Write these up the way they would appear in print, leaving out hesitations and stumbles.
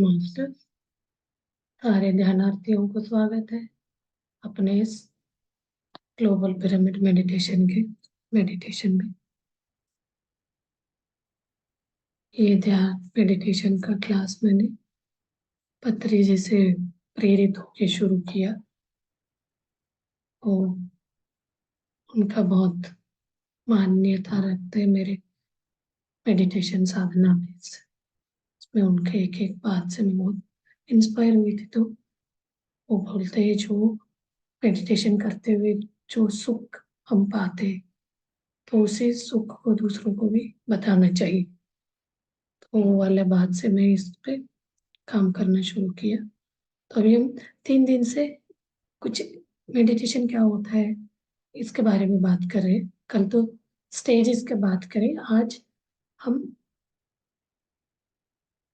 Master, सारे ध्यानार्थियों को स्वागत है अपने इस ग्लोबल पिरामिड मेडिटेशन में। ये ध्यान मेडिटेशन का क्लास मैंने पत्री जी से प्रेरित होकर शुरू किया और उनका बहुत मान्यता रखते हैं मेरे मेडिटेशन साधना में। इसमें उनके एक एक बात से मैं बहुत इंस्पायर हुई थी। तो वो बोलते हैं जो मेडिटेशन करते हुए जो सुख हम पाते, तो उसी सुख को दूसरों को भी बताना चाहिए। तो वो वाले बात से मैं इस पे काम करना शुरू किया। तो अभी हम 3 दिन से कुछ मेडिटेशन क्या होता है इसके बारे में बात कर रहे हैं। कल तो स्टेजेस के बात करें, आज हम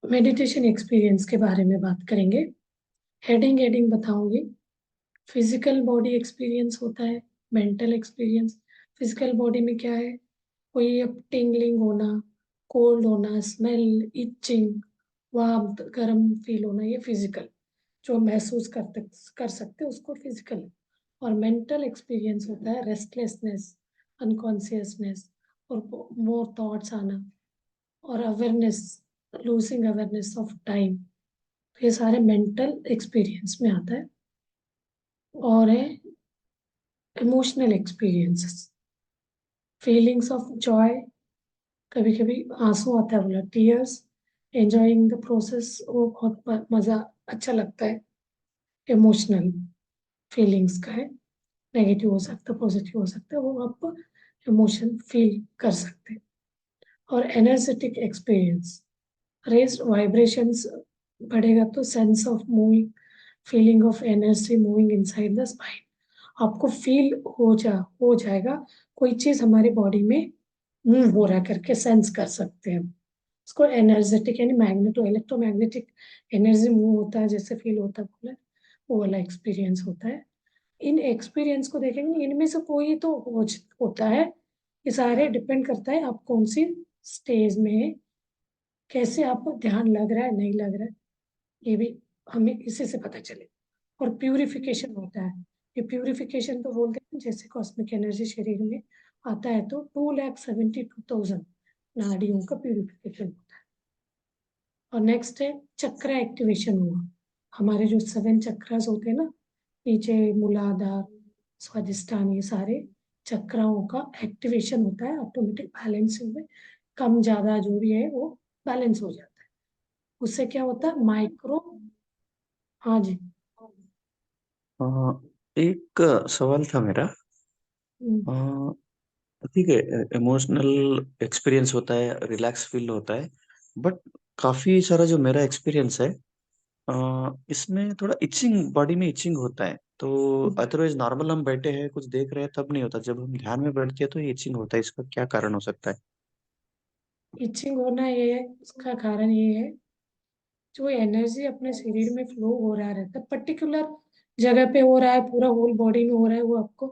मेडिटेशन एक्सपीरियंस के बारे में बात करेंगे। हेडिंग हेडिंग बताऊंगी। फिजिकल बॉडी एक्सपीरियंस होता है, मेंटल एक्सपीरियंस। फिजिकल बॉडी में क्या है, कोई अब टिंगलिंग होना, कोल्ड होना, स्मेल, इचिंग, वार्म गर्म फील होना, ये फिजिकल जो महसूस कर सकते उसको फिजिकल है। और मेंटल एक्सपीरियंस होता है रेस्टलेसनेस, अनकॉन्शियसनेस और मोर थॉट्स आना और awareness, losing awareness of time. ये सारे मेंटल एक्सपीरियंस में आता है। और है emotional experiences, feelings of Joy, कभी कभी आंसू आता है, बोला टीयर्स, एंजॉइंग द प्रोसेस, वो बहुत मजा अच्छा लगता है। इमोशनल फीलिंग्स का है, नेगेटिव हो सकता है, पॉजिटिव हो सकता है, वो आप इमोशन फील कर सकते हैं। और एनर्जेटिक एक्सपीरियंस, रेज्ड वाइब्रेशंस बढ़ेगा तो sense of moving, feeling of energy moving inside the spine. आपको फील हो जाएगा कोई चीज हमारी बॉडी में मूव हो रहा है करके सेंस कर सकते हैं। इसको एनर्जेटिक यानी मैग्नेटो इलेक्ट्रोमैग्नेटिक एनर्जी मूव होता है जैसे फील होता है, बोला वो वाला एक्सपीरियंस होता है। इन एक्सपीरियंस को देखेंगे, इनमें से कोई तो होता है। ये सारे डिपेंड करता है आप कौन सी स्टेज में है, कैसे आपको ध्यान लग रहा है नहीं लग रहा है, ये भी हमें इसी से पता चले। और प्यूरिफिकेशन होता है। ये प्यूरिफिकेशन तो बोलते हैं जैसे कॉस्मिक एनर्जी शरीर में आता है तो 2,72,000 नाड़ियों का प्यूरिफिकेशन होता है। और नेक्स्ट है चक्र एक्टिवेशन हुआ। हमारे जो 7 चक्रास होते हैं ना, नीचे मूलाधार, स्वादिष्ठान, ये सारे चक्राओं का एक्टिवेशन होता है ऑटोमेटिक बैलेंसिंग में। कम ज्यादा जो भी है वो बैलेंस हो जाता है। उससे क्या होता है माइक्रो। हाँ जी। अ, एक सवाल था मेरा। हम्म, अ, ठीक है, इमोशनल एक्सपीरियंस होता है, रिलैक्स फील होता है, बट काफी सारा जो मेरा एक्सपीरियंस है, इसमें थोड़ा इचिंग, बॉडी में इचिंग होता है। तो अदरवाइज नॉर्मल हम बैठे हैं कुछ देख रहे हैं तब नहीं होता, जब हम ध्यान में बैठते हैं तो ये इचिंग होता है। इसका क्या कारण हो सकता है? इचिंग होना ये है, उसका कारण ये है जो एनर्जी अपने शरीर में फ्लो हो रहा रहता है, पर्टिकुलर जगह पे हो रहा है, पूरा होल बॉडी में हो रहा है, वो आपको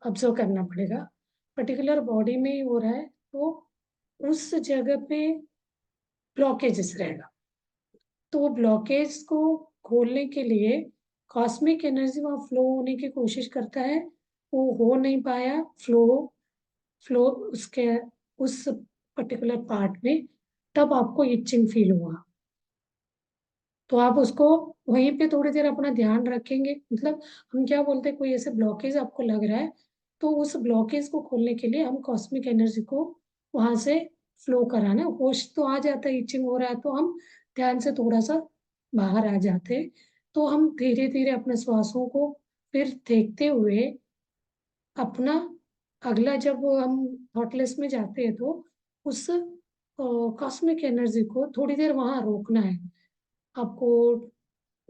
ऑब्जर्व करना पड़ेगा। पर्टिकुलर बॉडी में ही हो रहा है तो उस जगह पे ब्लॉकेजेस रहेगा। तो वो ब्लॉकेज को खोलने के लिए कॉस्मिक एनर्जी वहाँ फ्लो होने की कोशिश करता है, वो हो नहीं पाया फ्लो, उसके उस पर्टिकुलर पार्ट में, तब आपको इचिंग फील हुआ। तो आप उसको वहीं पे थोड़ी देर अपना ध्यान रखेंगे। मतलब हम क्या बोलते हैं, कोई ऐसे ब्लॉकेज आपको लग रहा है तो उस ब्लॉकेज को खोलने के लिए हम कॉस्मिक एनर्जी को वहां से फ्लो कराना, होश तो आ जाता है, इचिंग हो रहा है तो हम ध्यान से थोड़ा सा बाहर आ जाते हैं। तो हम धीरे धीरे अपने श्वासों को फिर देखते हुए अपना अगला, जब हम थॉटलेस में जाते हैं तो उस कॉस्मिक एनर्जी को थोड़ी देर वहां रोकना है आपको।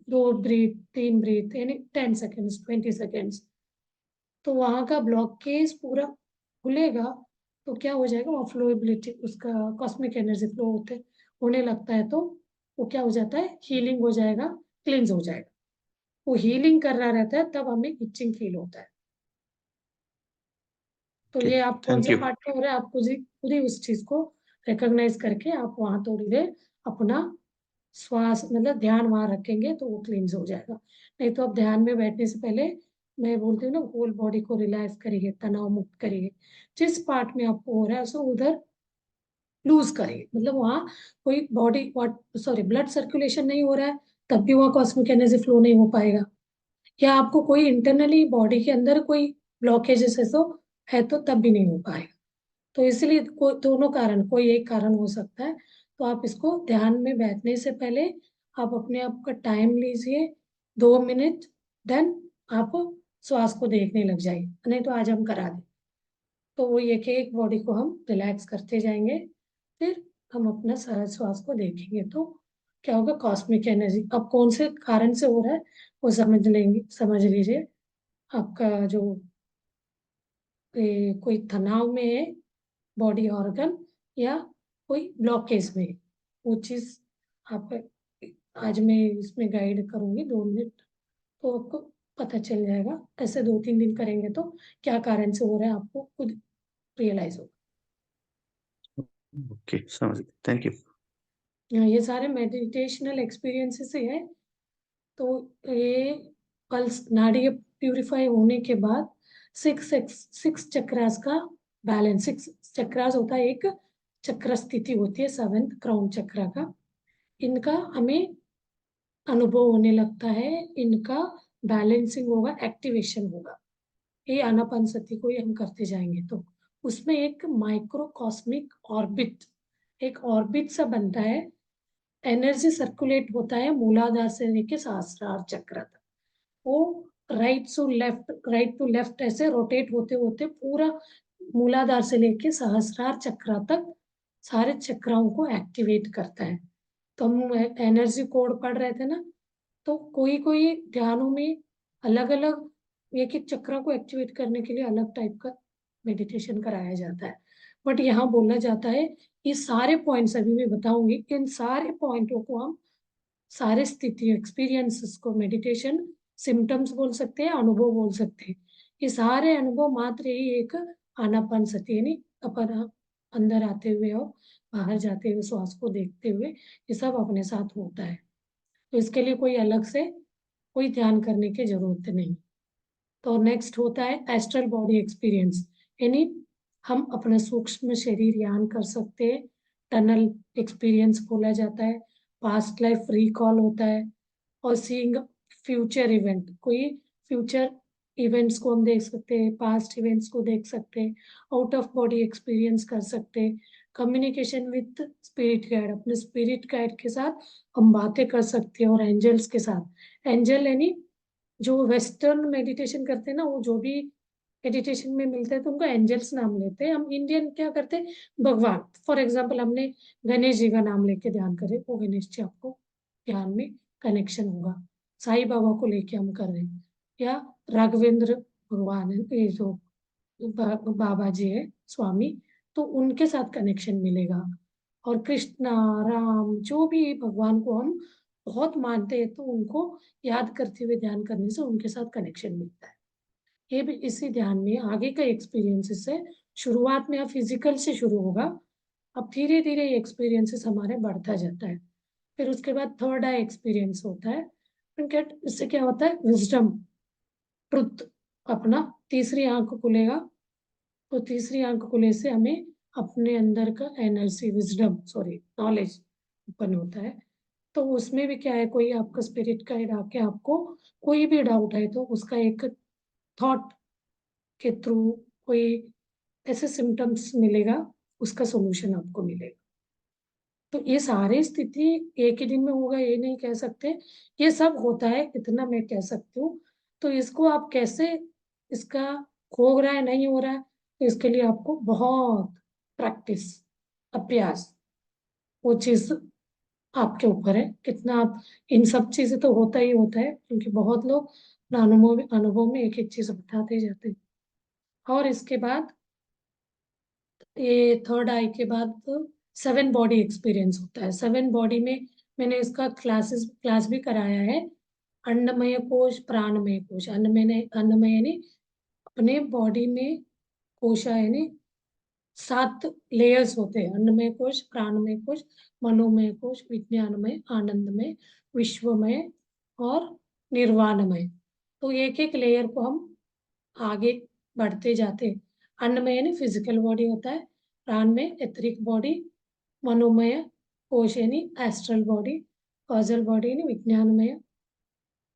2 ब्रीथ, 3 ब्रीथ, यानी 10 सेकेंड्स, 20 सेकेंड्स। तो वहां का ब्लॉकेज पूरा खुलेगा तो क्या हो जाएगा, वहाँ फ्लोएबिलिटी, उसका कॉस्मिक एनर्जी फ्लो होने लगता है तो वो क्या हो जाता है, हीलिंग हो जाएगा, क्लींस हो जाएगा। वो हीलिंग कर रहा रहता है तब हमें इचिंग फील होता है। तो ओके, ये आपको थैंक जब यू। पार्ट में हो रहा है, आपको खुद ही उस चीज को रिकॉग्नाइज करके आप वहां थोड़ी देर अपना श्वास मतलब ध्यान वहां रखेंगे तो वो क्लींस हो जाएगा। नहीं तो आप ध्यान में बैठने से पहले मैं बोलती हूँ ना, होल बॉडी को रिलैक्स करिए, तनाव मुक्त करिए। जिस पार्ट में आपको हो रहा है उसको उधर लूज करिए, मतलब वहाँ कोई बॉडी सॉरी ब्लड सर्कुलेशन नहीं हो रहा है, तब भी वहाँ कॉस्मिक एनर्जी फ्लो नहीं हो पाएगा। या आपको कोई इंटरनली बॉडी के अंदर कोई ब्लॉकेजेस है तो तब भी नहीं हो पाएगा। तो इसलिए दोनों कारण, कोई एक कारण हो सकता है। तो आप इसको ध्यान में बैठने से पहले आप अपने आप का टाइम लीजिए, 2 मिनट, देन आप श्वास को देखने लग जाइए। नहीं तो आज हम करा दें। तो वो ये कि एक बॉडी को हम रिलैक्स करते जाएंगे, फिर हम अपना सरल श्वास को देखेंगे तो क्या होगा, कॉस्मिक एनर्जी अब कौन से कारण से हो रहा है वो समझ लीजिए। आपका जो कोई तनाव में है बॉडी ऑर्गन, या कोई ब्लॉकेज में है, वो चीज आप आज मैं इसमें गाइड करूंगी 2 मिनट, तो आपको पता चल जाएगा। ऐसे 2-3 दिन करेंगे तो क्या कारण से हो रहा है आपको खुद रियलाइज होगा। ओके, समझ गया, थैंक यू। ये सारे मेडिटेशनल एक्सपीरियंसेस ही है। तो ये पल्स नाड़ी प्यूरिफाई होने के बाद सिक्स सिक्स चक्रास का बैलेंस, 6 चक्रास होता है, एक चक्र स्थिति होती है 7th क्राउन चक्र का, इनका हमें अनुभव होने लगता है, इनका बैलेंसिंग होगा, एक्टिवेशन होगा। ये आनापानसति को ही हम करते जाएंगे तो उसमें एक माइक्रोकॉस्मिक ऑर्बिट, एक ऑर्बिट सा बनता है, एनर्जी सर्कुलेट होता है मूलाधार से लेके सहस्त्रार चक्र तक। वो राइट टू लेफ्ट ऐसे रोटेट होते होते पूरा मूलाधार से लेके सहस्त्रार चक्र तक सारे चक्राओं को एक्टिवेट करता है। तो हम एनर्जी कोड पढ़ रहे थे ना, तो कोई कोई ध्यानों में अलग अलग एक एक चक्र को एक्टिवेट करने के लिए अलग टाइप का मेडिटेशन कराया जाता है। बट यहाँ बोला जाता है ये सारे पॉइंट्स अभी मैं बताऊंगी, इन सारे पॉइंटों को हम सारे स्थिति एक्सपीरियंसेस को मेडिटेशन सिम्टम्स बोल सकते हैं, अनुभव बोल सकते हैं। ये सारे अनुभव मात्र ही एक आनापान सती यानी अपन अंदर आते हुए और बाहर जाते हुए श्वास को देखते हुए ये सब अपने साथ होता है। तो इसके लिए कोई अलग से कोई ध्यान करने की जरूरत नहीं। तो नेक्स्ट होता है एस्ट्रल बॉडी एक्सपीरियंस, यानी हम अपना सूक्ष्म शरीर यान कर सकते हैं, टनल एक्सपीरियंस बोला जाता है, पास्ट लाइफ रिकॉल होता है, और सीइंग फ्यूचर इवेंट, कोई फ्यूचर इवेंट्स को हम देख सकते हैं, पास्ट इवेंट्स को देख सकते हैं, आउट ऑफ बॉडी एक्सपीरियंस कर सकते हैं, कम्युनिकेशन विथ स्पिरिट गाइड, अपने स्पिरिट गाइड के साथ हम बातें कर सकते हैं, और एंजल्स के साथ। एंजल यानी जो वेस्टर्न मेडिटेशन करते हैं ना, वो जो भी मेडिटेशन में मिलते हैं तो उनको एंजल्स नाम लेते हैं। हम इंडियन क्या करते हैं, भगवान, फॉर एग्जाम्पल हमने गणेश जी का नाम लेके ध्यान करे, वो गणेश जी आपको ध्यान में कनेक्शन होगा। साईं बाबा को लेके हम कर रहे हैं, या राघवेंद्र भगवान है, ये जो बाबा जी है स्वामी, तो उनके साथ कनेक्शन मिलेगा। और कृष्णा, राम, जो भी भगवान को हम बहुत मानते हैं तो उनको याद करते हुए ध्यान करने से उनके साथ कनेक्शन मिलता है। ये भी इसी ध्यान में आगे का एक्सपीरियंसेस है। शुरुआत में फिजिकल से शुरू होगा, अब धीरे धीरे ये एक्सपीरियंसेस हमारे बढ़ता जाता है। फिर उसके बाद थर्ड आई एक्सपीरियंस होता है। इससे क्या होता है, विजडम, ट्रुथ, अपना तीसरी आंख खुलेगा। तो तीसरी आंख खुले से हमें अपने अंदर का एनर्जी, विजडम सॉरी नॉलेज उत्पन्न होता है। तो उसमें भी क्या है, कोई आपका स्पिरिट गाइड आके आपको कोई भी डाउट है तो उसका एक थॉट के थ्रू कोई ऐसे सिम्टम्स मिलेगा, उसका सोल्यूशन आपको मिलेगा। तो ये सारी स्थिति एक ही दिन में होगा ये नहीं कह सकते, ये सब होता है इतना मैं कह सकती हूँ। तो इसको आप कैसे, इसका हो रहा है नहीं हो रहा है, तो इसके लिए आपको बहुत प्रैक्टिस, अभ्यास, वो चीज आपके ऊपर है कितना आप, इन सब चीजें तो होता ही होता है क्योंकि बहुत लोग अपना अनुभव अनुभव में एक एक चीज बताते जाते हैं। और इसके बाद ये थर्ड आई के बाद तो 7 बॉडी एक्सपीरियंस होता है। 7 बॉडी में मैंने इसका क्लास भी कराया है। अन्नमय कोश, प्राणमय कोश, अन्नमय यानी अपने बॉडी में, कोशा यानी 7 लेयर्स होते हैं, अन्नमय कोश, प्राणमय कोश, मनोमय कोश, विज्ञानमय, आनंदमय, विश्वमय और निर्वाणमय। तो एक एक लेयर को हम आगे बढ़ते जाते हैं। अन्नमय यानी फिजिकल बॉडी होता है, प्राण में एथरिक बॉडी, मनोमय कोश यानी एस्ट्रल बॉडी, कॉजल बॉडी यानी विज्ञानमय,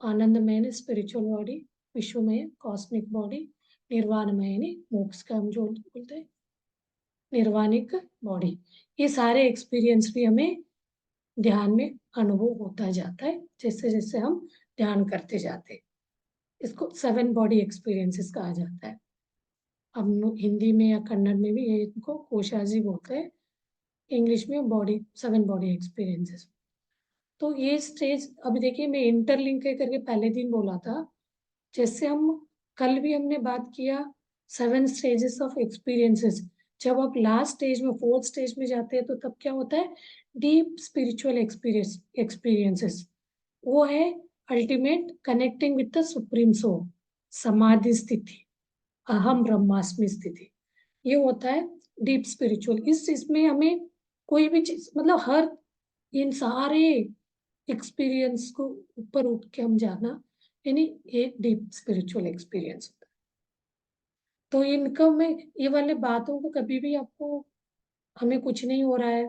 आनंदमय यानी स्पिरिचुअल बॉडी, विश्वमय कॉस्मिक बॉडी, निर्वाणमय यानी मोक्ष का हम जो बोलते हैं निर्वाणिक बॉडी। ये सारे एक्सपीरियंस भी हमें ध्यान में अनुभव होता जाता है जैसे जैसे हम ध्यान करते जाते हैं। इसको 7 बॉडी एक्सपीरियंसेस कहा जाता है। हम हिंदी में या कन्नड़ में भी ये इनको कोशाजी बोलते हैं, इंग्लिश में 7 बॉडी एक्सपीरियंसेस। तो ये स्टेज अभी देखिए, मैं इंटरलिंक करके पहले दिन बोला था, जैसे हम कल भी हमने बात किया 7 स्टेजेस ऑफ एक्सपीरियंसेस। जब आप लास्ट स्टेज में 4th स्टेज में जाते हैं तो तब क्या होता है, डीप स्पिरिचुअल एक्सपीरियंसेस। वो है ultimate connecting with the supreme soul, समाधि स्थिति, अहम ब्रह्मास्मि स्थिति। ये होता है डीप स्पिरिचुअल। इसमें हमें कोई भी चीज मतलब हर इन सारे एक्सपीरियंस को ऊपर उठ के हम जाना, यानी एक डीप स्पिरिचुअल एक्सपीरियंस होता है। तो इनका में ये वाले बातों को कभी भी आपको हमें कुछ नहीं हो रहा है,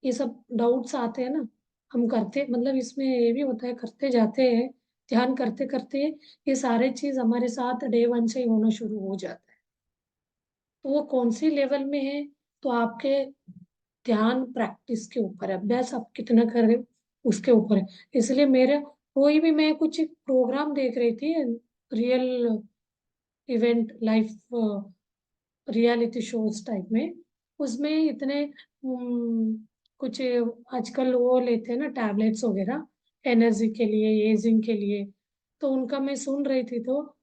ये सब डाउट्स आते हैं ना, हम करते मतलब इसमें ये भी होता है करते जाते हैं, ध्यान करते करते ये सारे चीज हमारे साथ डे 1 से ही होना शुरू हो जाता है। तो वो कौन सी लेवल में है, तो आपके ध्यान प्रैक्टिस के ऊपर है, अभ्यास आप कितना कर रहे हो उसके ऊपर है। इसलिए मेरा कोई भी, मैं कुछ प्रोग्राम देख रही थी, real event life reality shows type में, उसमें इतने कुछ आजकल वो लेते हैं ना टैबलेट्स वगैरह एनर्जी के लिए, एजिंग के लिए। तो उनका मैं सुन रही थी, तो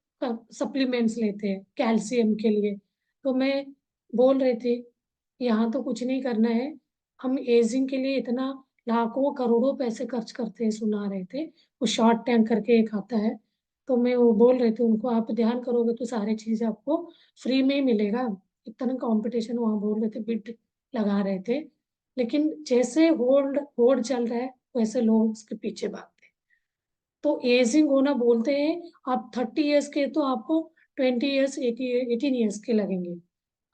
सप्लीमेंट्स लेते हैं कैल्शियम के लिए। तो मैं बोल रही थी यहाँ तो कुछ नहीं करना है, हम एजिंग के लिए इतना लाखों करोड़ों पैसे खर्च करते हैं, सुना रहे थे। वो शॉर्ट टैंक करके एक आता है, तो मैं वो बोल रही थी उनको, आप ध्यान करोगे तो सारी चीजें आपको फ्री में ही मिलेगा। इतना कंपटीशन वहां बोल रहे थे, बिड लगा रहे थे, लेकिन जैसे होल्ड होल्ड चल रहा है वैसे लोग उसके पीछे भागते हैं। तो एजिंग होना बोलते हैं, आप 30 ईयर्स के तो आपको 20 ईयर्स 18 ईयर्स के लगेंगे,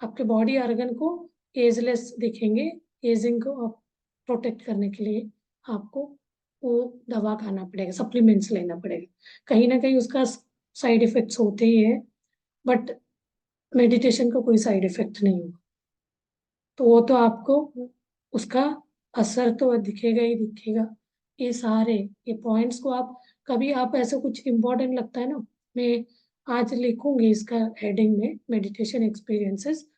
आपके बॉडी ऑर्गन को एजलेस दिखेंगे। एजिंग को आप प्रोटेक्ट करने के लिए आपको वो दवा खाना पड़ेगा, सप्लीमेंट्स लेना पड़ेगा। कहीं ना कहीं उसका साइड इफेक्ट्स होते ही है, बट मेडिटेशन का कोई साइड इफेक्ट नहीं होगा। तो वो तो आपको उसका असर तो दिखेगा ही दिखेगा। ये सारे ये पॉइंट्स को आप कभी आप ऐसा कुछ इम्पोर्टेंट लगता है ना, मैं आज लिखूंगी इसका हेडिंग में मेडिटेशन एक्सपीरियंसेस।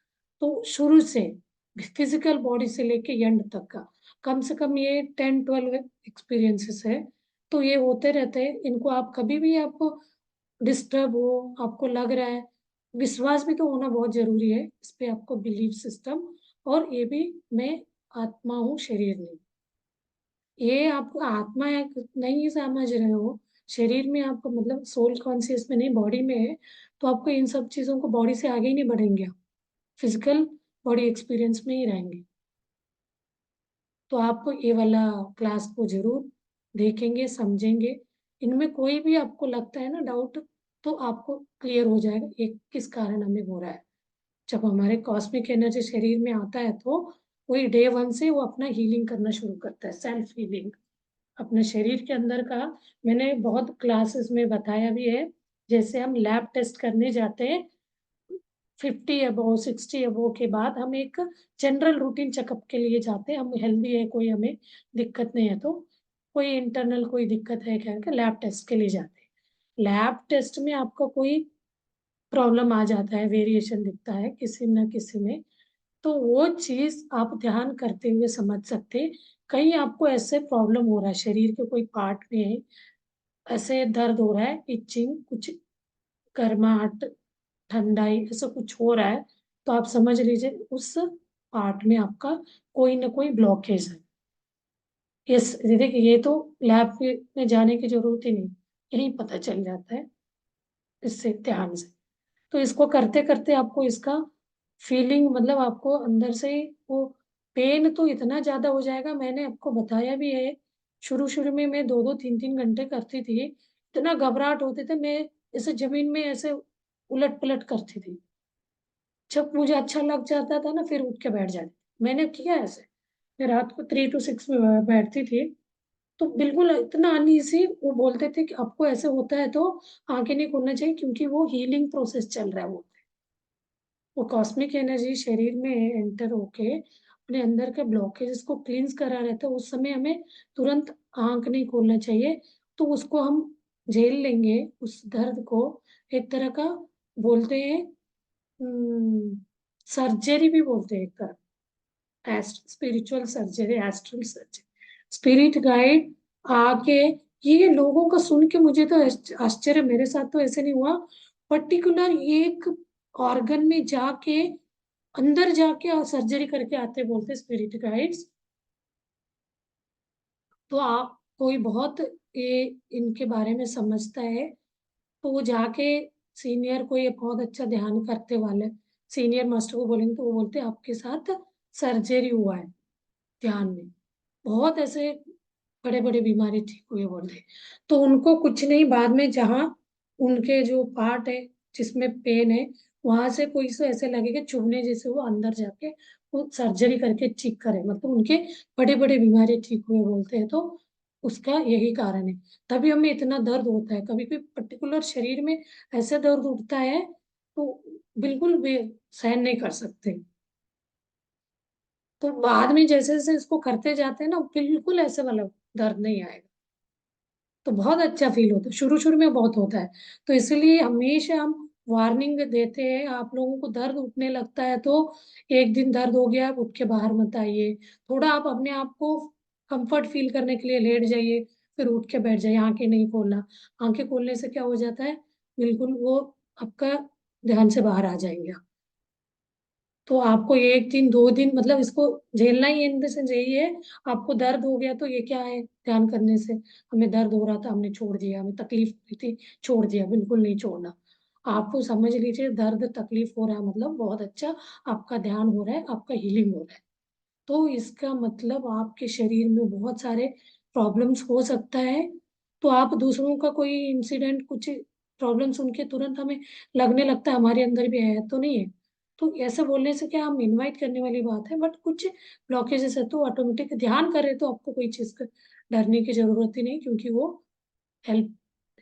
तो शुरू से फिजिकल बॉडी से लेके एंड तक का कम से कम ये 10-12 एक्सपीरियंसेस है। तो ये होते रहते हैं, इनको आप कभी भी आपको डिस्टर्ब हो, आपको लग रहा है, विश्वास भी तो होना बहुत जरूरी है इस पे, आपको बिलीफ सिस्टम। और ये भी मैं आत्मा हूँ, शरीर नहीं। ये आपको आत्मा है नहीं समझ रहे हो, शरीर में आपको मतलब सोल कॉन्शियस में नहीं, बॉडी में है, तो आपको इन सब चीजों को बॉडी से आगे ही नहीं बढ़ेंगे आप, फिजिकल बॉडी एक्सपीरियंस में ही रहेंगे। तो आप ये वाला क्लास को जरूर देखेंगे, समझेंगे। इनमें कोई भी आपको लगता है ना डाउट, तो आपको क्लियर हो जाएगा ये किस कारण हमें हो रहा है। जब हमारे कॉस्मिक एनर्जी शरीर में आता है तो वही डे 1 से वो अपना हीलिंग करना शुरू करता है, सेल्फ हीलिंग अपने शरीर के अंदर का। मैंने बहुत क्लासेस में बताया भी है, जैसे हम लैब टेस्ट करने जाते हैं 50 अबो 60 अबो के बाद, हम एक जनरल रूटीन चेकअप के लिए जाते हैं, हम हेल्दी है, कोई हमें दिक्कत नहीं है तो, कोई इंटरनल कोई दिक्कत है क्या करके लैब टेस्ट के लिए जाते हैं। लैब टेस्ट में आपका कोई प्रॉब्लम आ जाता है, वेरिएशन दिखता है किसी न किसी में, तो वो चीज आप ध्यान करते हुए समझ सकते हैं। कहीं आपको ऐसे प्रॉब्लम हो रहा है शरीर के कोई पार्ट में, ऐसे दर्द हो रहा है, इचिंग, कुछ गर्माहट, ठंडाई, ऐसा कुछ हो रहा है, तो आप समझ लीजिए उस पार्ट में आपका कोई ना कोई ब्लॉकेज है। यस, देखिए ये तो लैब में जाने की जरूरत ही नहीं, यही पता चल जाता है इससे ध्यान से। तो इसको करते करते आपको इसका फीलिंग मतलब आपको अंदर से ही वो पेन तो इतना ज्यादा हो जाएगा। मैंने आपको बताया भी है, शुरू शुरू में मैं 2-2 3-3 घंटे करती थी, इतना घबराहट होते थे, मैं ऐसे जमीन में ऐसे उलट पलट करती थी। जब मुझे अच्छा लग जाता था ना, फिर उठ के बैठ जाती। मैंने किया ऐसे, मैं रात को 3 to 6 में बैठती थी, तो बिल्कुल इतना अनईजी। वो बोलते थे कि आपको ऐसे होता है तो आंखें नहीं खोलना चाहिए, क्योंकि वो हीलिंग प्रोसेस चल रहा है। वो कॉस्मिक एनर्जी शरीर में एंटर होके अपने अंदर के ब्लॉकेजेस को क्लींस करा रहता है। उस समय हमें तुरंत आंख नहीं खोलना चाहिए। तो उसको हम झेल लेंगे, उस दर्द को। एक तरह का बोलते हैं, सर्जरी भी बोलते हैं एक तरह, spiritual surgery, astral surgery. Spirit guide आके, ये लोगों का सुन के मुझे तो आश्चर्य, मेरे साथ तो ऐसे नहीं हुआ। पर्टिकुलर एक ऑर्गन में जाके, अंदर जाके सर्जरी करके आते, बोलते स्पिरिट गाइड्स। तो आप कोई बहुत ये इनके बारे में समझता है, तो वो जाके सीनियर कोई बहुत अच्छा ध्यान करते वाले सीनियर मास्टर को बोलेंगे, तो वो बोलते आपके साथ सर्जरी हुआ है ध्यान में। बहुत ऐसे बड़े बड़े बीमारी ठीक हुए बोलते। तो उनको कुछ नहीं, बाद में जहाँ उनके जो पार्ट है जिसमें पेन है, वहां से कोई से ऐसे लगेगा चुभने जैसे, वो अंदर जाके वो सर्जरी करके ठीक करे, मतलब उनके बड़े बड़े बीमारी ठीक हुए बोलते हैं। तो उसका यही कारण है। तभी हमें इतना दर्द होता है, कभी कोई पर्टिकुलर शरीर में ऐसे दर्द उठता है, तो बिल्कुल भी सहन नहीं कर सकते। तो बाद में जैसे जैसे इसको करते जाते हैं ना, बिल्कुल ऐसे वाला दर्द नहीं आएगा। तो बहुत अच्छा फील होता है, शुरू शुरू में बहुत होता है। तो इसलिए हमेशा हम वार्निंग देते हैं, आप लोगों को दर्द उठने लगता है तो एक दिन दर्द हो गया, आप उठ के बाहर मत आइए। थोड़ा आप अपने आप को कंफर्ट फील करने के लिए लेट जाइए, फिर उठ के बैठ जाइए, आंखें नहीं खोलना। आंखें खोलने से क्या हो जाता है, बिल्कुल वो आपका ध्यान से बाहर आ जाएंगे। तो आपको 1 दिन 2 दिन मतलब इसको झेलना ही है, इन द सेंस यही है। आपको दर्द हो गया तो ये क्या है, ध्यान करने से हमें दर्द हो रहा था, हमने छोड़ दिया, हमें तकलीफ हो रही थी, छोड़ दिया, बिल्कुल नहीं छोड़ना। आपको समझ लीजिए, दर्द तकलीफ हो रहा है मतलब बहुत अच्छा, आपका ध्यान हो रहा है, आपका हीलिंग हो रहा है। तो इसका मतलब आपके शरीर में बहुत सारे प्रॉब्लम्स हो सकता है। तो आप दूसरों का कोई इंसिडेंट, कुछ प्रॉब्लम सुन के तुरंत हमें लगने लगता है हमारे अंदर भी है, तो नहीं है। तो ऐसे बोलने से क्या, हम इनवाइट करने वाली बात है, बट कुछ ब्लॉकेजेस है तो ऑटोमेटिक ध्यान करें तो आपको कोई चीज का डरने की जरूरत ही नहीं, क्योंकि वो हेल्प,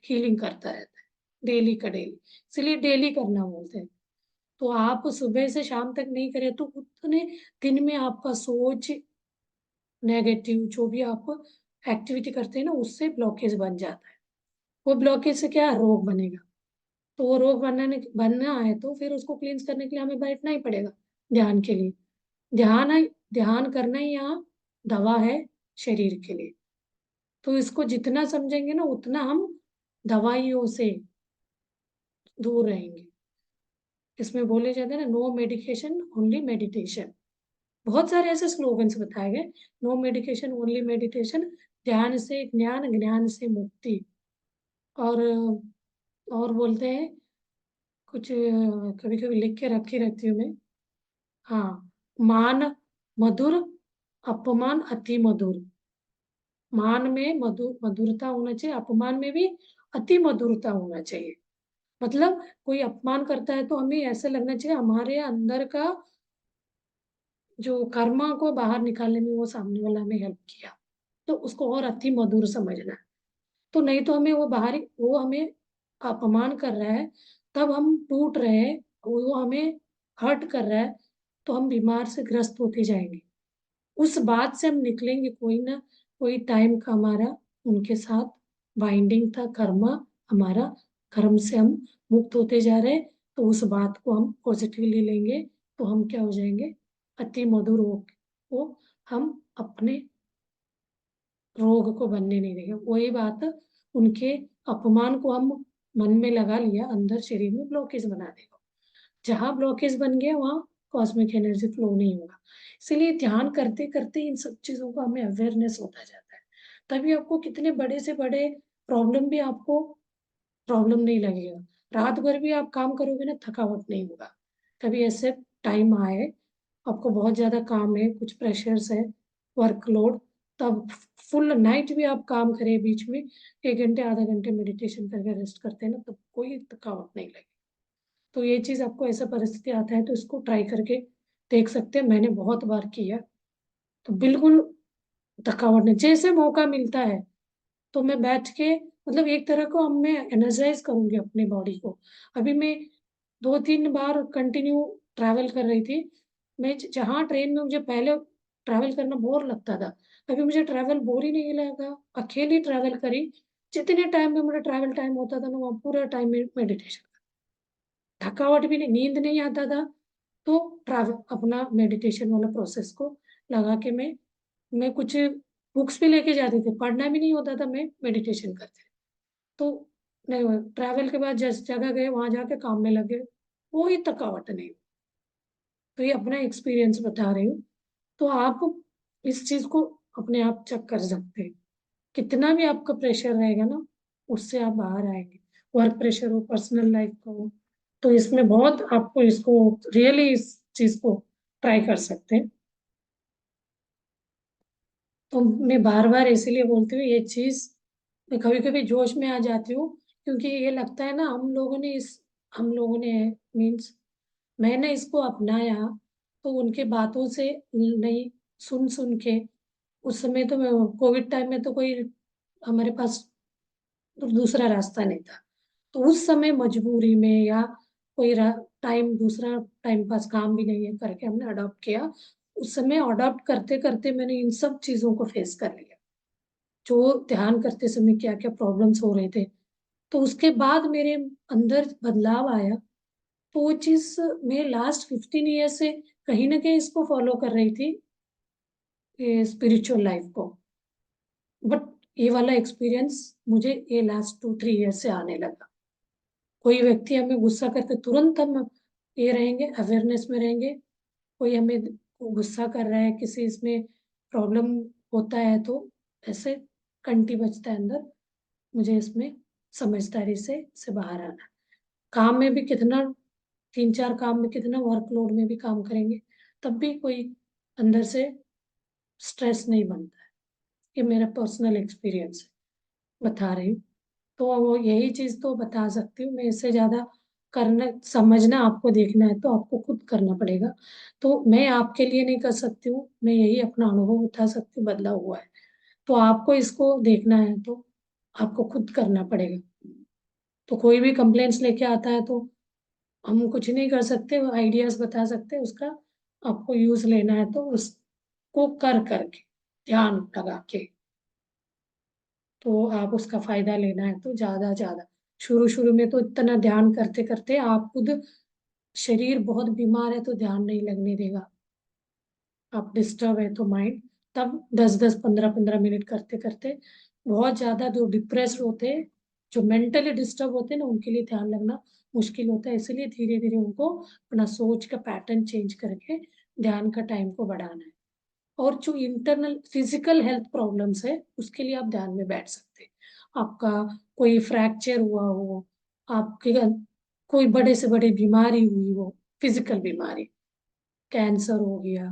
हीलिंग करता रहता है डेली का डेली। इसलिए डेली करना बोलते हैं। तो आप सुबह से शाम तक नहीं करें तो उतने दिन में आपका सोच, नेगेटिव जो भी आप एक्टिविटी करते हैं ना, उससे ब्लॉकेज बन जाता है। वो ब्लॉकेज से क्या, रोग बनेगा। तो वो रोग बनना है तो फिर उसको क्लींस करने के लिए हमें बैठना ही पड़ेगा ध्यान के लिए। ध्यान है, ध्यान करना ही यहाँ दवा है शरीर के लिए। तो इसको जितना समझेंगे ना, उतना हम दवाइयों से दूर रहेंगे। इसमें बोले जाते हैं ना, नो मेडिकेशन ओनली मेडिटेशन। बहुत सारे ऐसे स्लोगन्स बताए गए, नो मेडिकेशन ओनली मेडिटेशन, ध्यान से ज्ञान, ज्ञान से मुक्ति। और बोलते हैं कुछ, कभी कभी लिख के रखी रहती हूँ मैं। हाँ, मान मधुर, अपमान अति मधुर। मान में मधुरता होना चाहिए, अपमान में भी अति मधुरता होना चाहिए। मतलब कोई अपमान करता है तो हमें ऐसे लगना चाहिए हमारे अंदर का जो कर्मा को बाहर निकालने में वो सामने वाला हमें हेल्प किया, तो उसको और अति मधुर समझना है। तो नहीं तो हमें वो बाहरी, वो हमें अपमान कर रहा है, तब हम टूट रहे हैं, वो हमें हर्ट कर रहा है, तो हम बीमार से ग्रस्त होते जाएंगे। उस बात से हम निकलेंगे, कोई ना कोई टाइम का हमारा उनके साथ बाइंडिंग था, कर्मा हमारा, कर्म से हम मुक्त होते जा रहे हैं। तो उस बात को हम पॉजिटिवली लेंगे, तो हम क्या हो जाएंगे, अति मधुर हो हम अपने रोग को बनने नहीं देंगे। वही बात, उनके अपमान को हम मन में लगा लिया, अंदर शरीर में ब्लॉकेज बना देगा। जहां ब्लॉकेज बन गया वहां कॉस्मिक एनर्जी फ्लो नहीं होगा। इसीलिए ध्यान करते करते इन सब चीजों का हमें अवेयरनेस होता जाता है। तभी आपको कितने बड़े से बड़े प्रॉब्लम भी आपको प्रॉब्लम नहीं लगेगा। रात भर भी आप काम करोगे ना, थकावट नहीं होगा। कभी ऐसे टाइम आए, आपको बहुत ज़्यादा काम है, कुछ प्रेशर्स है, वर्कलोड, तब फुल नाइट भी आप काम करें, बीच में 1 घंटे आधा घंटे मेडिटेशन करके रेस्ट करते हैं ना, तब कोई थकावट नहीं लगेगी। तो ये चीज़ आपको ऐसा परिस्थिति आता है तो इसको ट्राई करके देख सकते हैं। मैंने बहुत बार किया, तो बिल्कुल थकावट नहीं, जैसे मौका मिलता है तो मैं बैठ के, मतलब एक तरह को अब मैं एनर्जाइज करूंगी अपनी बॉडी को। अभी मैं 2-3 बार कंटिन्यू ट्रैवल कर रही थी। मैं जहाँ ट्रेन में मुझे पहले ट्रैवल करना बोर लगता था, अभी मुझे ट्रैवल बोर ही नहीं लगा। अकेली ट्रैवल करी, जितने टाइम में मेरा ट्रैवल टाइम होता था ना, वहाँ पूरा टाइम में मेडिटेशन, थकावट भी नहीं, नींद नहीं आता था। तो ट्रैवल अपना मेडिटेशन वाला प्रोसेस को लगा के मैं कुछ बुक्स भी लेके जाती थी, पढ़ना भी नहीं होता था, मैं मेडिटेशन करती थी। तो नहीं, ट्रैवल के बाद जिस जगह गए वहां जाके काम में लगे, कोई थकावट नहीं। तो ये अपना एक्सपीरियंस बता रही हूँ। तो आप इस चीज को अपने आप चेक कर सकते हैं, कितना भी आपका प्रेशर रहेगा ना, उससे आप बाहर आएंगे। वर्क प्रेशर हो, पर्सनल लाइफ का हो, तो इसमें बहुत आपको इसको रियली इस चीज को ट्राई कर सकते हैं। तो मैं बार बार इसीलिए बोलती हूँ ये चीज, मैं कभी कभी जोश में आ जाती हूँ, क्योंकि ये लगता है ना हम लोगों ने मीन्स मैंने इसको अपनाया, तो उनके बातों से नहीं, सुन सुन के, उस समय तो कोविड टाइम में तो कोई हमारे पास दूसरा रास्ता नहीं था, तो उस समय मजबूरी में या कोई टाइम, दूसरा टाइम पास काम भी नहीं है करके हमने अडॉप्ट किया। उस समय अडॉप्ट करते करते मैंने इन सब चीजों को फेस कर लिया, जो ध्यान करते समय क्या क्या प्रॉब्लम्स हो रहे थे। तो उसके बाद मेरे अंदर बदलाव आया। तो वो चीज मैं लास्ट 15 ईयर से कहीं ना कहीं इसको फॉलो कर रही थी, स्पिरिचुअल लाइफ को। बट ये वाला एक्सपीरियंस मुझे ये लास्ट 2-3 ईयर से आने लगा। कोई व्यक्ति हमें गुस्सा करके तुरंत हम ये रहेंगे, अवेयरनेस में रहेंगे। कोई हमें गुस्सा कर रहा है, किसी इसमें प्रॉब्लम होता है, तो ऐसे कंटी बचता है अंदर, मुझे इसमें समझदारी से बाहर आना है। काम में भी कितना, 3-4 काम में कितना वर्कलोड में भी काम करेंगे, तब भी कोई अंदर से स्ट्रेस नहीं बनता है। ये मेरा पर्सनल एक्सपीरियंस है, बता रही हूँ। तो वो यही चीज तो बता सकती हूँ मैं, इससे ज्यादा करना, समझना आपको, देखना है तो आपको खुद करना पड़ेगा। तो मैं आपके लिए नहीं कर सकती हूँ, मैं यही अपना अनुभव बता सकती हूँ, बदला हुआ है। तो आपको इसको देखना है तो आपको खुद करना पड़ेगा। तो कोई भी कंप्लेंट्स लेके आता है तो हम कुछ नहीं कर सकते, आइडियाज बता सकते हैं उसका, आपको यूज लेना है तो उसको कर करके, ध्यान लगा के, तो आप उसका फायदा लेना है तो ज्यादा ज्यादा। शुरू शुरू में तो इतना ध्यान करते करते आप खुद, शरीर बहुत बीमार है तो ध्यान नहीं लगने देगा। आप डिस्टर्ब है तो माइंड, तब 10-10 15-15 मिनट करते करते, बहुत ज्यादा जो डिप्रेस्ड होते हैं, जो मेंटली डिस्टर्ब होते हैं ना, उनके लिए ध्यान लगना मुश्किल होता है। इसलिए धीरे धीरे उनको अपना सोच का पैटर्न चेंज करके ध्यान का टाइम को बढ़ाना है। और जो इंटरनल फिजिकल हेल्थ प्रॉब्लम्स है, उसके लिए आप ध्यान में बैठ सकते हैं। आपका कोई फ्रैक्चर हुआ हो, आपके कोई बड़े से बड़ी बीमारी हुई हो, फिजिकल बीमारी, कैंसर हो गया,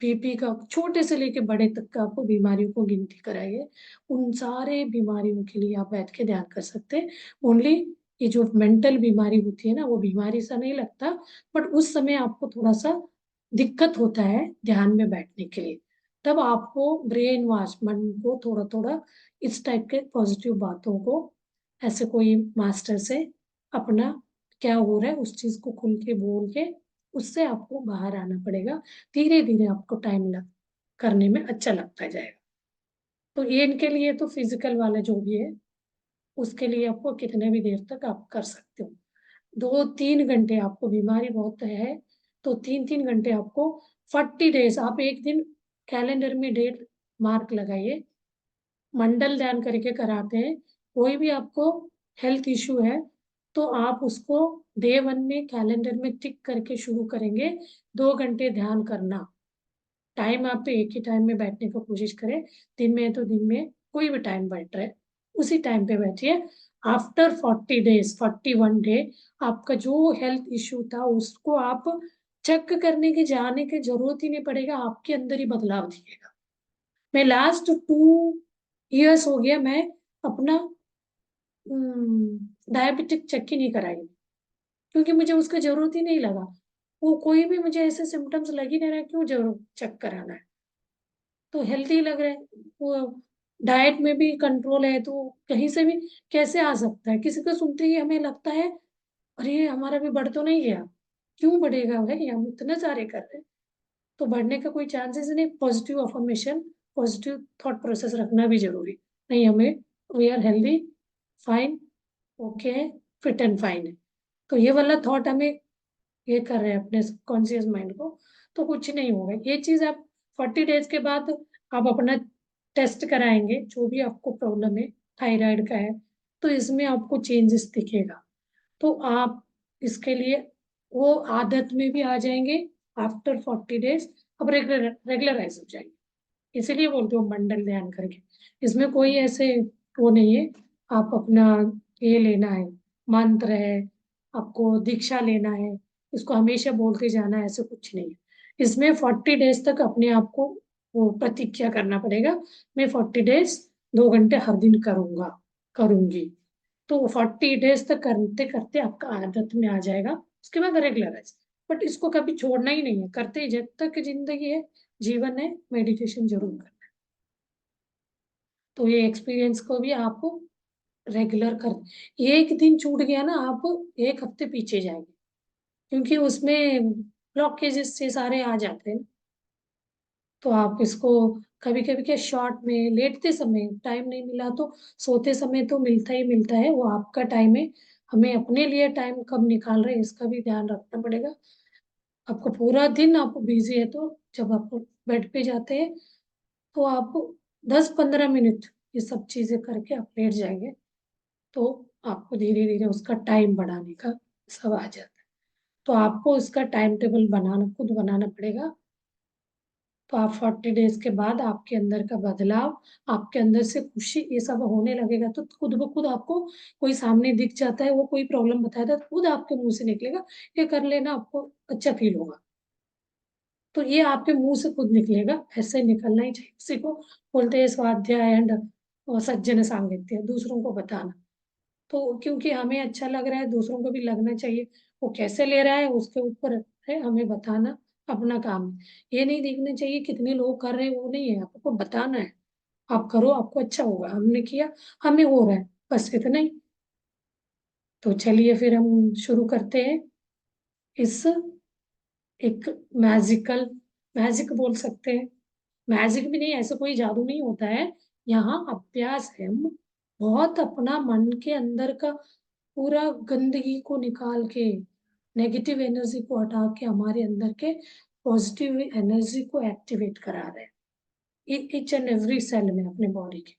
बीपी का, छोटे से लेके बड़े तक का आपको बीमारियों को गिनती कराइए, उन सारे बीमारियों के लिए आप बैठ के ध्यान कर सकते हैं। ओनली ये जो मेंटल बीमारी होती है ना, वो बीमारी सा नहीं लगता, बट उस समय आपको थोड़ा सा दिक्कत होता है ध्यान में बैठने के लिए। तब आपको ब्रेन वॉश, मन को थोड़ा थोड़ा इस टाइप के पॉजिटिव बातों को, ऐसे कोई मास्टर से अपना क्या हो रहा है उस चीज को खुल के बोल के, उससे आपको बाहर आना पड़ेगा। धीरे धीरे आपको टाइम लग करने में अच्छा लगता जाएगा। तो ये इनके लिए तो फिजिकल वाला जो भी है, उसके लिए आपको कितने भी देर तक आप कर सकते हो। 2-3 घंटे, आपको बीमारी बहुत है तो 3-3 घंटे आपको, 40 डेज आप एक दिन कैलेंडर में डेट मार्क लगाइए। मंडल ध्यान करके कराते हैं। कोई भी आपको हेल्थ इशू है तो आप उसको डे 1 में कैलेंडर में टिक करके शुरू करेंगे, 2 घंटे ध्यान करना। टाइम आप तो एक ही टाइम में बैठने की कोशिश करें, दिन में है तो दिन में कोई भी टाइम बैठ रहे उसी टाइम पे बैठिए। आफ्टर 40 डेज, 41 डे, आपका जो हेल्थ इशू था उसको आप चेक करने के जाने की जरूरत ही नहीं पड़ेगा, आपके अंदर ही बदलाव दिखेगा। मैं लास्ट 2 इयर्स हो गया मैं अपना डायबिटिक चेक ही नहीं कराई, क्योंकि मुझे उसका जरूरत ही नहीं लगा। वो कोई भी मुझे ऐसे सिम्टम्स लग ही नहीं रहा, क्यों जरूर चेक कराना है। तो हेल्थी लग रहा है, वो डाइट में भी कंट्रोल है, तो कहीं से भी कैसे आ सकता है। किसी को सुनते ही हमें लगता है अरे हमारा भी बढ़ तो नहीं गया। क्यों बढ़ेगा भाई, हम इतने सारे कर रहे हैं। तो बढ़ने का कोई चांसेस नहीं। Positive affirmation, positive thought process रखना भी जरूरी। नहीं, हमें we are healthy, fine, okay, fit and fine है। तो ये वाला थॉट हमें ये कर रहे हैं अपने कॉन्शियस माइंड को, तो कुछ नहीं होगा। ये चीज आप 40 डेज के बाद आप अपना टेस्ट कराएंगे, जो भी आपको प्रॉब्लम है थायराइड का है, तो इसमें आपको चेंजेस दिखेगा। तो आप इसके लिए वो आदत में भी आ जाएंगे। आफ्टर 40 डेज अब रेगुलराइज हो जाएंगे। इसीलिए बोलते हो मंडल ध्यान करके। इसमें कोई ऐसे वो नहीं है, आप अपना ये लेना है, मंत्र है, आपको दीक्षा लेना है, इसको हमेशा बोलते जाना है, ऐसे कुछ नहीं है। इसमें 40 डेज तक अपने आप को वो प्रतिज्ञा करना पड़ेगा, मैं 40 डेज 2 घंटे हर दिन करूंगा, करूंगी। तो 40 डेज तक करते करते आपका आदत में आ जाएगा। उसके बाद रेगुलराइज। बट इसको कभी छोड़ना ही नहीं है, करते ही जब तक जिंदगी है, जीवन है, मेडिटेशन जरूर करना है। तो ये एक्सपीरियंस को भी आपको रेगुलर कर, एक दिन छूट गया ना, आप 1 हफ्ते पीछे जाएंगे, क्योंकि उसमें ब्लॉकेजेस से सारे आ जाते हैं। तो आप इसको कभी कभी क्या शॉर्ट में लेटते समय टाइम नहीं मिला तो सोते समय तो मिलता ही मिलता है, वो आपका टाइम है। हमें अपने लिए टाइम कब निकाल रहे हैं इसका भी ध्यान रखना पड़ेगा। आपको पूरा दिन आप बिजी है, तो जब आप बेड पे जाते हैं तो आप 10-15 मिनट ये सब चीजें करके आप लेट जाएंगे, तो आपको धीरे धीरे उसका टाइम बढ़ाने का सब आ जाता है। तो आपको उसका टाइम टेबल बनाना, खुद बनाना पड़ेगा। तो आप 40 डेज के बाद आपके अंदर का बदलाव, आपके अंदर से खुशी, ये सब होने लगेगा। तो खुद ब खुद आपको कोई सामने दिख जाता है, वो कोई प्रॉब्लम बताया था, खुद आपके मुंह से निकलेगा ये कर लेना, आपको अच्छा फील होगा। तो ये आपके मुंह से खुद निकलेगा, ऐसे निकलना ही चाहिए। किसी को बोलते हैं स्वाध्याय एंड सज्जन सांगित्य, दूसरों को बताना। तो क्योंकि हमें अच्छा लग रहा है, दूसरों को भी लगना चाहिए। वो कैसे ले रहा है उसके ऊपर है, हमें बताना अपना काम है। ये नहीं देखना चाहिए कितने लोग कर रहे हैं, वो नहीं है, आपको बताना है। आप करो, आपको अच्छा होगा, हमने किया, हमें हो रहा है, बस इतना ही। तो चलिए फिर हम शुरू करते हैं इस एक मैजिकल, मैजिक बोल सकते हैं, मैजिक भी नहीं, ऐसा कोई जादू नहीं होता है। यहाँ अभ्यास है। हम बहुत अपना मन के अंदर का पूरा गंदगी को निकाल के, नेगेटिव एनर्जी को हटा के हमारे अंदर के पॉजिटिव एनर्जी को एक्टिवेट करा रहे हैं ईच एंड एवरी सेल में अपने बॉडी के।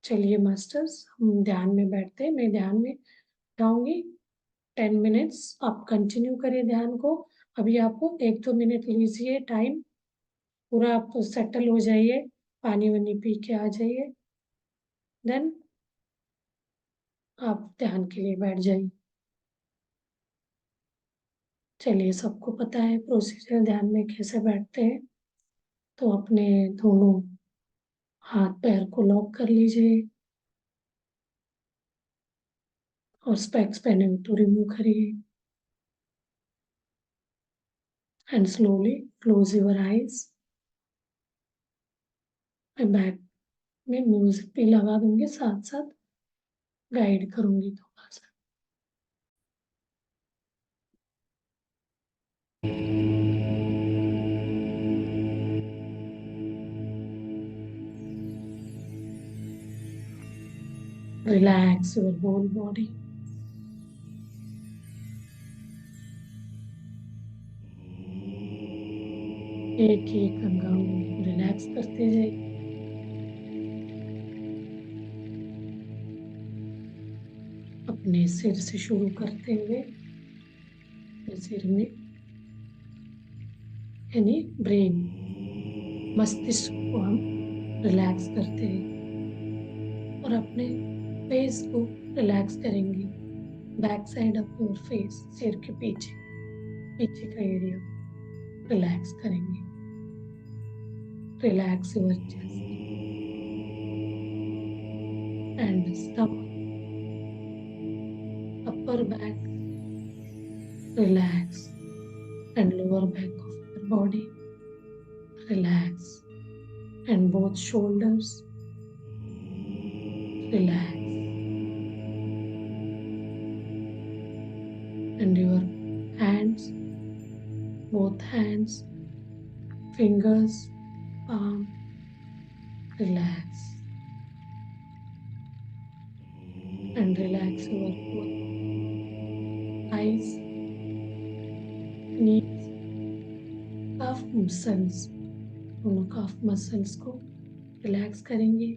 चलिए मास्टर्स, हम ध्यान में बैठते हैं, मैं ध्यान में जाऊंगी। 10 मिनट्स आप कंटिन्यू करिए ध्यान को। अभी आपको 1-2 मिनट लीजिए टाइम, पूरा आप सेटल हो जाइए, पानी वानी पी के आ जाइए, देन आप ध्यान के लिए बैठ जाइए। चलिए, सबको पता है प्रोसीजर ध्यान में कैसे बैठते हैं। तो अपने दोनों हाथ पैर को लॉक कर लीजिए और स्पेक्स पहने हुए तो रिमूव करिए and slowly close your eyes. मैं बैक में म्यूजिक भी लगा दूंगी, साथ साथ गाइड करूंगी थोड़ा सा। Relax your whole body. एक एक अंगांगों को रिलैक्स करते जाइए। अपने सिर से शुरू करते हुए सिर में, यानी ब्रेन, मस्तिष्क को हम रिलैक्स करते हैं और अपने फेस को रिलैक्स करेंगे। Back side of your face, सिर के पीछे, पीछे का एरिया रिलैक्स करेंगे। Relax your chest and stomach, upper back relax and lower back of your body relax, and both shoulders relax, and your hands, both hands, fingers, palm relax, and relax your both eyes, knees, calf muscles, दोनों calf muscles को relax करेंगे,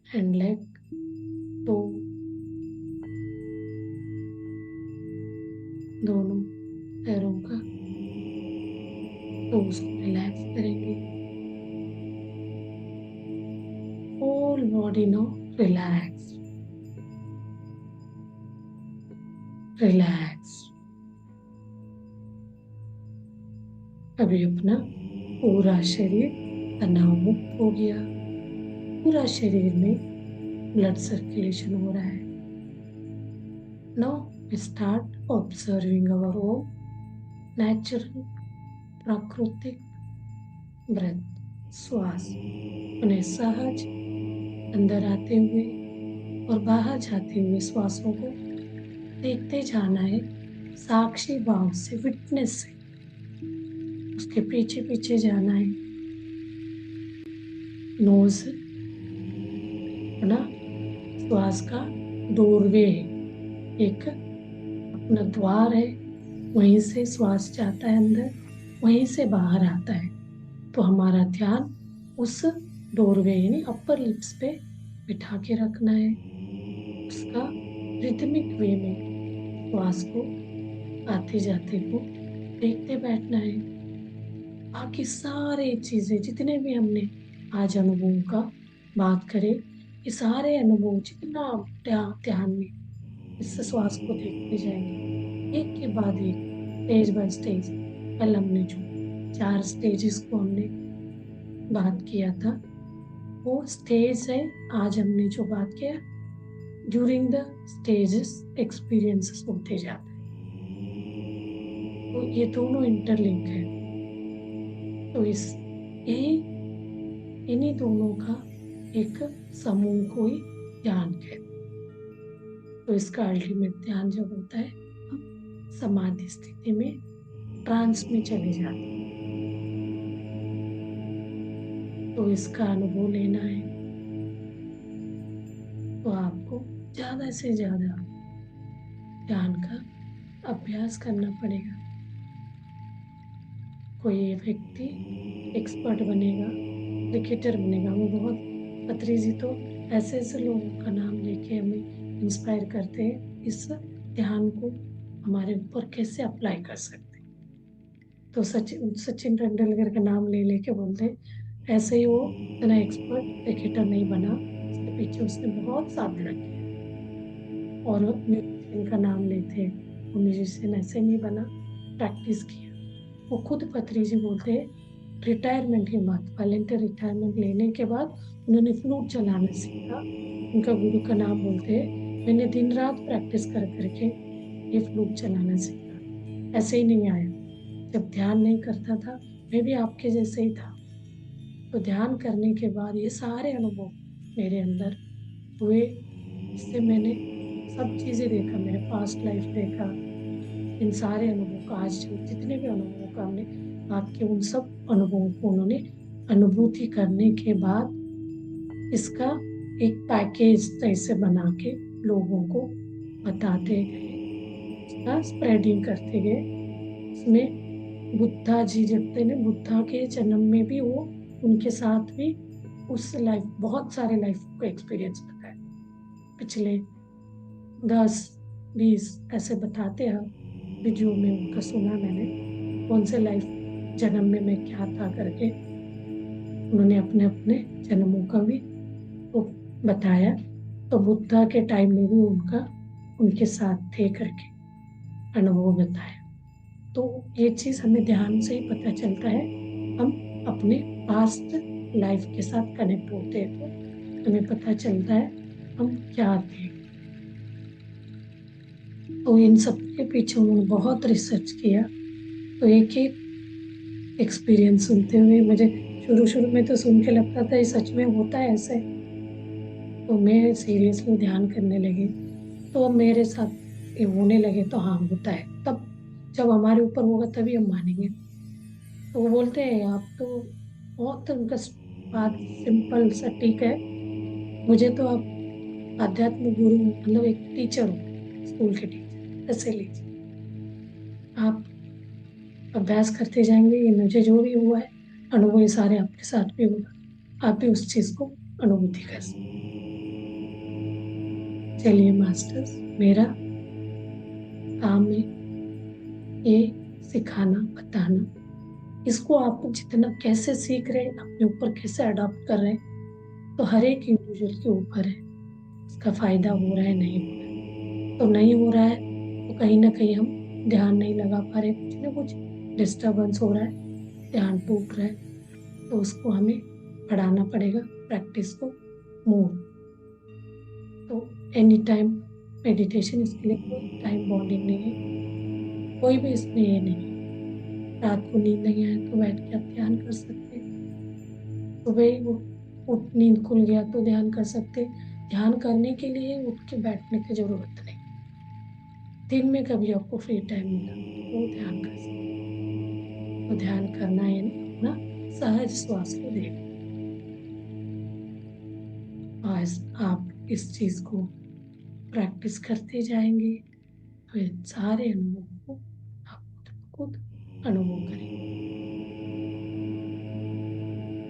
and leg, toe, दोनों पैरों का toes को relax करेंगे। Whole body now relax, relax। अभी अपना पूरा शरीर तनाव मुक्त हो गया, पूरा शरीर में ब्लड सर्कुलेशन हो रहा है। Now start observing our own natural प्राकृतिक ब्रेथ, श्वास, उन्हें सहज अंदर आते हुए और बाहर जाते हुए श्वासों को देखते जाना है, साक्षी भाव से, विटनेस से उसके पीछे पीछे जाना है। नोज अपना श्वास का डोरवे है, एक अपना द्वार है, वहीं से श्वास जाता है अंदर, वहीं से बाहर आता है। तो हमारा ध्यान उस डोरवे यानी अपर लिप्स पे बिठा के रखना है, उसका रिदमिक वे में श्वास को आते जाते को देखते बैठना है। बाकी सारे चीजें जितने भी हमने आज अनुभवों का बात करें, ये सारे अनुभव जितना ध्यान में इस श्वास को देखते जाएंगे, एक के बाद एक, स्टेज बाय स्टेज। कल हमने जो 4 स्टेजेस को हमने बात किया था, वो स्टेज है। आज हमने जो बात किया, ड्यूरिंग द स्टेजेस एक्सपीरियंसेस होते जाते हैं। तो ये दोनों इंटरलिंक है। तो इन्हीं दोनों का एक समूह को ही ध्यान कहते हैं। तो इसका अल्टीमेट ध्यान जब होता है, हम समाधि स्थिति में, ट्रांस में चले जाते हैं। तो इसका अनुभव लेना है तो आपको ज्यादा से ज्यादा ध्यान का अभ्यास करना पड़ेगा। कोई व्यक्ति एक्सपर्ट बनेगा, क्रिकेटर बनेगा, वो बहुत पत्री जी तो ऐसे ऐसे लोगों का नाम लेके हमें इंस्पायर करते हैं, इस ध्यान को हमारे ऊपर कैसे अप्लाई कर सकते हैं। तो सचिन तेंदुलकर का नाम ले लेके बोलते हैं, ऐसे ही वो इतना एक्सपर्ट क्रिकेटर नहीं बना, इसके पीछे उसने बहुत साधना किया। और म्यूजिशियन का नाम लेते हैं, वो म्यूजिशियन ऐसे नहीं बना, प्रैक्टिस किया। वो खुद पत्री जी बोलते हैं, रिटायरमेंट के बाद, वॉलंटियर रिटायरमेंट लेने के बाद उन्होंने फ्लूट चलाना सीखा। उनका गुरु का नाम बोलते हैं, मैंने दिन रात प्रैक्टिस कर करके ये फ्लूट चलाना सीखा, ऐसे ही नहीं आया। जब ध्यान नहीं करता था, मैं भी आपके जैसे ही था। तो ध्यान करने के बाद ये सारे अनुभव मेरे अंदर हुए, इससे मैंने सब चीज़ें देखा, मेरे पास्ट लाइफ देखा, इन सारे अनुभवों का, आज जितने भी अनुभवों का हमने बात की, उन सब अनुभवों को उन्होंने अनुभूति करने के बाद इसका एक पैकेज ऐसे बना के लोगों को बताते गए, इसका स्प्रेडिंग करते गए। इसमें बुद्धा जी जब थे, बुद्धा के जन्म में भी वो, उनके साथ भी उस लाइफ, बहुत सारे लाइफ को एक्सपीरियंस बताया, पिछले 10-20 ऐसे बताते हैं वीडियो में, उनका सुना मैंने, कौन से लाइफ जन्म में मैं क्या था करके उन्होंने अपने अपने जन्मों का भी वो बताया। तो बुद्धा के टाइम में भी उनका उनके साथ थे करके अनुभव बताया। तो ये चीज़ हमें ध्यान से ही पता चलता है, हम अपने पास्ट लाइफ के साथ कनेक्ट होते हैं तो हमें पता चलता है हम क्या थे। तो इन सब के पीछे उन्होंने बहुत रिसर्च किया। तो एक एक एक्सपीरियंस सुनते हुए मुझे शुरू में तो सुन के लगता था ये सच में होता है ऐसे। तो मैं सीरियसली ध्यान करने लगी, तो अब मेरे साथ ये होने लगे तो हाँ होता है। तब जब हमारे ऊपर होगा तभी हम मानेंगे। तो वो बोलते हैं आप तो बहुत उनका बात सिंपल सटीक है। मुझे तो आप आध्यात्मिक गुरु मतलब एक टीचर हो, स्कूल के टीचर ऐसे लीजिए। आप अभ्यास करते जाएंगे, ये मुझे जो भी हुआ है अनुभव ये सारे आपके साथ भी होगा, आप भी उस चीज को अनुभूति कर सकते। चलिए मास्टर्स, मेरा काम है ये सिखाना बताना। इसको आप जितना कैसे सीख रहे हैं, अपने ऊपर कैसे अडॉप्ट कर रहे हैं, तो हर एक इंडिविजुअल के ऊपर है। इसका फायदा हो रहा है नहीं हो रहा है, तो नहीं हो रहा है तो कहीं ना कहीं हम ध्यान नहीं लगा पा रहे, कुछ ना कुछ डिस्टरबेंस हो रहा है, ध्यान टूट रहा है। तो उसको हमें बढ़ाना पड़ेगा प्रैक्टिस को मोर। तो एनी टाइम मेडिटेशन, इसके लिए कोई टाइम बॉन्डिंग नहीं है, कोई भी इसमें ये नहीं है। रात को नींद नहीं आए तो बैठ के आप ध्यान कर सकते हैं, सुबह ही वो उठ नींद खुल गया तो ध्यान कर सकते हैं। ध्यान करने के लिए उठ के बैठने की जरूरत नहीं, दिन में कभी आपको फ्री टाइम मिला तो ध्यान कर सकते। तो ध्यान करना है ना, अपना सहज श्वास को देख। आज आप इस चीज को प्रैक्टिस करते जाएंगे तो इन सारे अनुभवों को आप खुद अनुभव करेंगे।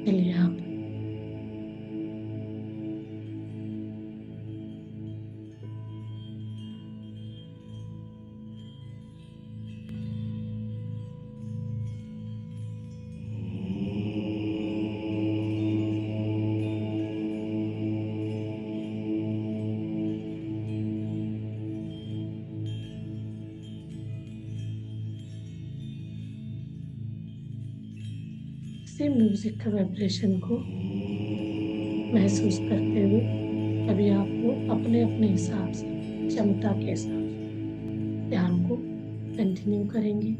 चलिए आप इसी म्यूजिक का वाइब्रेशन को महसूस करते हुए अभी आप लोग अपने अपने हिसाब से, क्षमता के हिसाब से ध्यान को कंटिन्यू करेंगे।